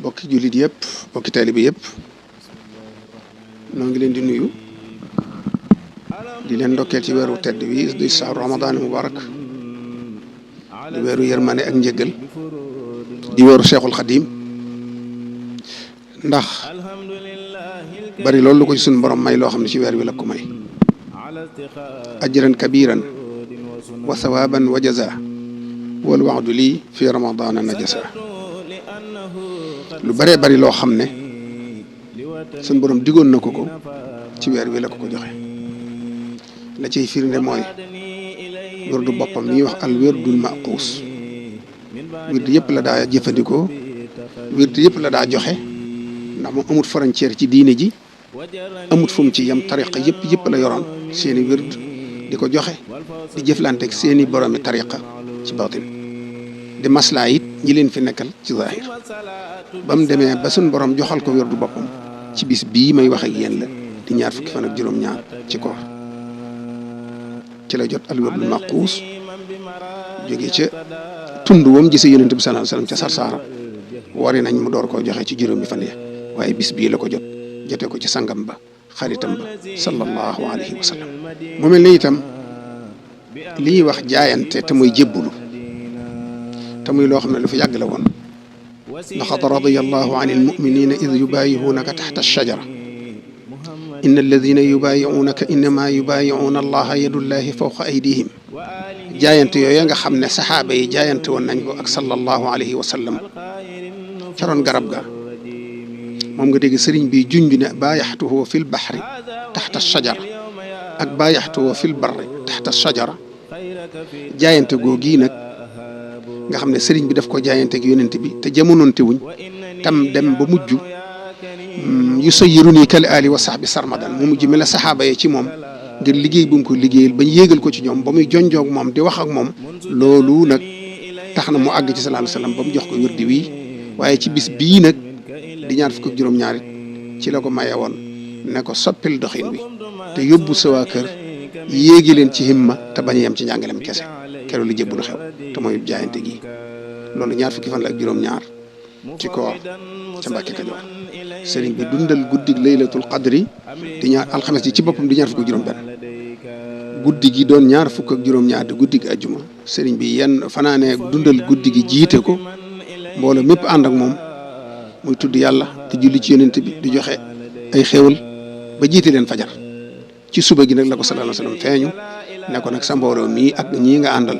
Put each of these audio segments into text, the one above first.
bokki jullit yëpp bokki taalibe yëpp noo ngi leen di nuyu di leen ndokkeel ci weeru tedd wi di sahru ramadan mubarak di weeru yërmande ak njëggal di weeru Cheikhul Khadim ndax bari loolu lu ko ci suñu borom may loo xam ne ci weer wi la ko may ajran kabiran wa sawaban wa jaza wal waxdu lii fi ramadana najasa lu bëree bari loo xam ne suñu borom digoon na ko ci weer wi la ko joxe la ciy firnde mooy wirdu boppam li ñuy wax al wirdul maquus wirdu yëpp la daa jëfandikoo wirdu yëpp la daa joxe ndax moom amut frontière ci diine ji amut fu mu ci yam tariqa yëpp la yoroon seeni wird di ko joxe di jëflanteeg seeni boromi tariqa ci baatin di maslaa it ñi leen fi nekkal ci zahir ba mu demee ba suñ borom joxal ko wirdu boppam ci bis bii may wax ak yéen la di ñaar fukki fan ak juróom-ñaar ci koor ci la jot al wirdul maquus jóge ca tund woom gisee yonent bi sallallahu alayhi wasallam ca Sarsaara wari nañ mu door koo joxe ci juróomi fan ya waaye bis bii la ko jotee ko ci sangam ba xaritam ba sallallahu alayhi wa sallam mu mel ni itam li ñuy wax jaayante te muy jébbulu te muy loo xam ne lu fi yàgg la woon laqad radiyallahu anil mu'minina id yubayi'unaka taxta ash-shajara inna alladina yubayi'unaka innama yubayi'una allaha yadullahi fawqa aydihim jaayante yooyu nga xam ne saxaaba yi jaayante woon nañ ko ak sallallahu alayhi wa sallam ca roon garab ga moom nga dégg sëriñ bi junj ne baayaxtuhu fil baxri taxta shajara ak baayaxtuhu fil barri taxta shajara jaayante googi nag nga xam ne sëriñ bi daf ko jaayante ak yonent bi te jamonoonte wuñ tam dem ba mujj yu sayyiruni kal ali wa sahbi sarmadan mu mujj mel ne saxaaba yi ci moom ngir liggéey bu mu ko liggéeyal bañ yéegal ko ci ñoom ba muy jonjoog moom di wax ak moom loolu nag tax na mu àgg ci sallallahu alayhi wasallam ba mu jox ko wirdi wii waaye ci bis bii nag di ñaar fukk ak juróom-ñaarit ci la ko maye woon ne ko soppil doxin wi te yóbbu sa waa kër yéegi leen ci himma te bañ a yem ci njàngalem kese keroog li jébbu lu xew te mooy jaayante gi loolu ñaar fukki fan la ak juróom-ñaar ci koor ca Mbàkke Kajoor sëriñ bi dundal guddig laylatul qadri di ñaar alxames ji ci boppam di ñaar fukk ak juróom-benn guddi gi doon ñaar fukk ak juróom-ñaar di guddig ajjuma sëriñ bi yenn fanaanee dundal guddi gi jiite ko mbooloo mépp ànd ak moom muy tudd yàlla di julli ci yonent bi di joxe ay xéewal ba jiite leen fajar ci suba gi nag la ko sallallahu alayhi wasallam feeñu ne ko nag sa mbooloo mii ak ñii nga àndal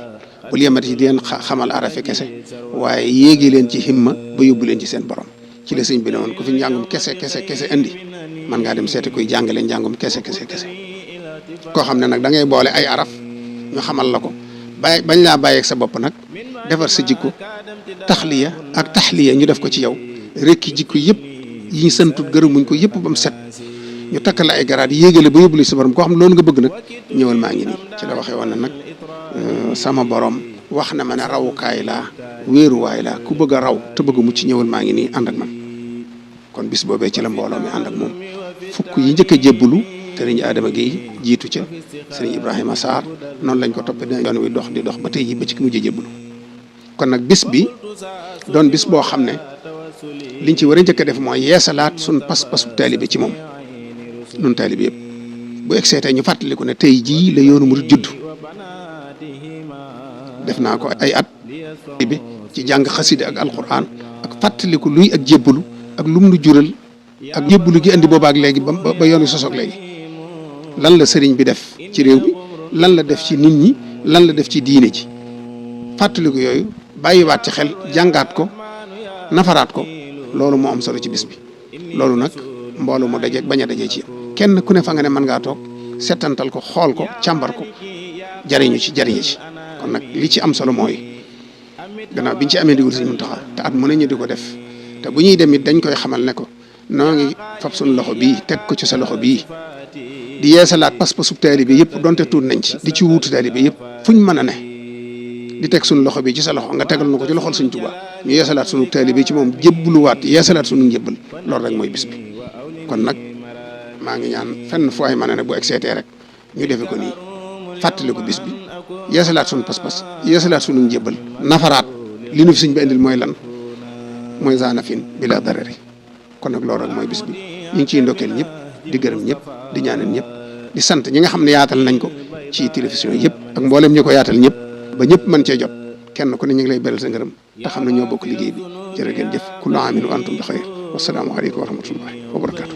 bul yemati ci di leen xamal arafe kese waaye yéegi leen ci himma ba yóbbu leen ci seen borom ci la sëñ bi ne woon ku fi njàngum kese indi man ngaa dem seeti kuy jàngale njàngum kese koo xam ne nag da ngay boole ay araf ñu xamal la ko bañ laa bàyyeeg sa bopp nag defar sa jikko taxliya ak taxliya ñu def ko ci yow rekki jikko yëpp yi ñu santut gërëmuñ ko yëpp ba mu set ñu takk la ay garaat yéegale ba yóbbu la sa borom koo xam ne loolu nga bëgg nag ñëwal maa ngi nii ci la waxee woon ne nag sama borom wax na ma ne rawukaay laa wéeruwaay laa ku bëgg a raw te bëgg a mucc ñëwal maa ngi nii ànd ak man kon bis boobee ci la mbooloo mi ànd ak moom fukk yi njëkk a jébbalu sëriñ Adama Guèye jiitu ca sëriñ Ibrahima Sarr noonu lañ ko toppee yoon wi dox di dox ba tey ji ba ci ki mujj jébbalu kon nag bis bi doon bis boo xam ne liñ ci war a njëkk a def mooy yeesalaat suñ pas-pasu taalibe ci moom nun taalibe yëpp bu egsee tey ñu fàttaliku ne tey jii la yoonu murid judd def naa ko ay at bi ci jàng xasida ak alquran ak fàttaliku luy ak jébbalu ak lum nu jural ak jébbalu gi andi boobaak léegi ba yoonu sosoog léegi lan la sëriñ bi def ci réew bi lan la def ci nit ñi lan la def ci diine ji fàttaliku yooyu bàyyiwaat ci xel jàngaat ko nafaraat ko loolu moo am solo ci bis bi loolu nag mbooloo mu dajeeg bañ a dajee ci kenn ku ne fa nga ne mën ngaa toog settantal ko xool ko càmbar ko jariñu ci kon nag li ci am solo mooy gannaaw biñ ci amee ndigal Sëriñ Muntaxa te at mu ne ñu di ko def te bu ñuy dem it dañ koy xamal ne ko noo ngi fab suñu loxo bii teg ko ci sa loxo bii di yeesalaat pas-pasu taalibe yëpp donte tuut nañ ci di ci wuutu taalibe yëpp fuñ mën a ne di teg suñu loxo bi ci sa loxo nga tegal na ko ci loxol Sëriñ Tuubaa ñu yeesalaat suñu taalibe ci moom jébbaluwaat yeesalaat suñu njébbal loolu rek mooy bis bi kon nag maa ngi ñaan fenn fu ay mën a ne bu egseetee rek ñu defe ko nii fàttali ko bis bi yeesalaat suñu pas-pas yeesalaat suñu njébbal nafaraat li nu fi sëñ bi indil mooy lan mooy zanafin bila darari kon nag loolu rek mooy bis bi ñu ngi ciy ndokkeel ñëpp di gërëm ñëpp di ñaanal ñëpp di sant ñi nga xam ne yaatal nañ ko ci télévision yëpp ak mboolem ñi ko yaatal ñëpp ba ñëpp mën cee jot kenn ku ne ñu ngi lay beral sa ngërëm te xam ne ñoo bokk liggéey bi jërë ngeen jëf kullu aamin wa antum bi xayr wassalaamu aleykum wa rahmatullahi wa barakaatu.